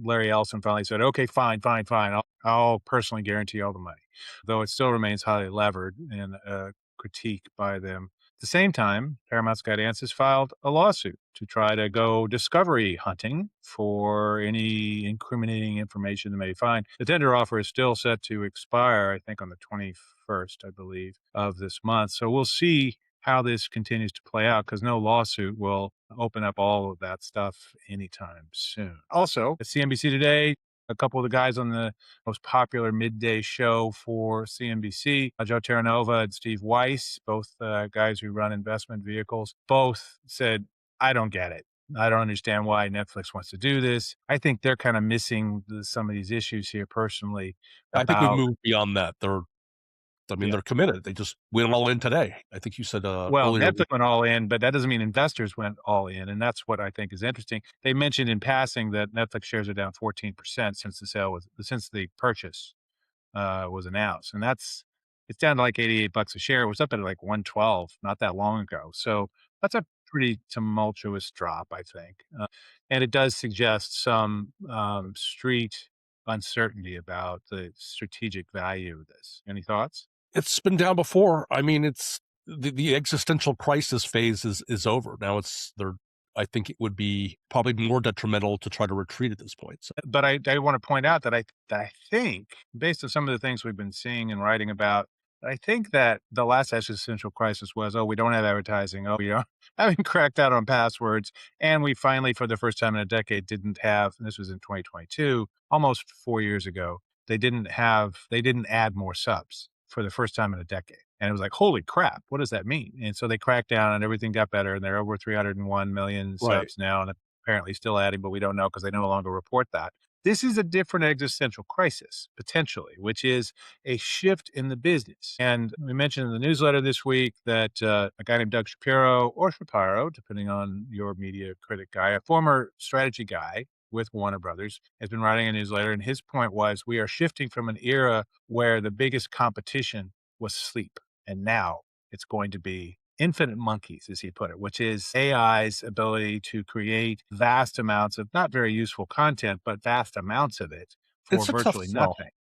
Larry Ellison finally said, okay, fine, fine, fine. I'll personally guarantee all the money, though it still remains highly levered and critique by them. At the same time, Paramount Skydance has filed a lawsuit to try to go discovery hunting for any incriminating information they may find. The tender offer is still set to expire, I think, on the 21st, I believe, of this month. So we'll see how this continues to play out because no lawsuit will open up all of that stuff anytime soon. Also, at CNBC today, a couple of the guys on the most popular midday show for CNBC, Joe Terranova and Steve Weiss, both guys who run investment vehicles, both said, I don't get it. I don't understand why Netflix wants to do this. I think they're kind of missing some of these issues here personally I think we've about, moved beyond that. yeah. They're committed. They just went all in today. I think you said Well, earlier. Netflix went all in, but that doesn't mean investors went all in, and that's what I think is interesting. They mentioned in passing that Netflix shares are down 14% since the purchase was announced, and it's down to like $88 a share. It was up at like 112 not that long ago, so that's a pretty tumultuous drop, I think, and it does suggest some street uncertainty about the strategic value of this. Any thoughts? It's been down before. I mean, it's the existential crisis phase is over. Now it's there. I think it would be probably more detrimental to try to retreat at this point. So But I want to point out that I think, based on some of the things we've been seeing and writing about, I think that the last existential crisis was, oh, we don't have advertising. Oh, we don't haven't cracked out on passwords. And we finally, for the first time in a decade, didn't have, and this was in 2022, almost 4 years ago, they didn't add more subs for the first time in a decade. And it was like, holy crap, what does that mean? And so they cracked down and everything got better. And they're over 301 million right, subs now. And apparently still adding, but we don't know because they no longer report that. This is a different existential crisis, potentially, which is a shift in the business. And we mentioned in the newsletter this week that a guy named Doug Shapiro, or Shapiro, depending on your media critic guy, a former strategy guy with Warner Brothers, has been writing a newsletter. And his point was we are shifting from an era where the biggest competition was sleep. And now it's going to be infinite monkeys, as he put it, which is AI's ability to create vast amounts of not very useful content, but vast amounts of it for it's a tough virtually sell. nothing.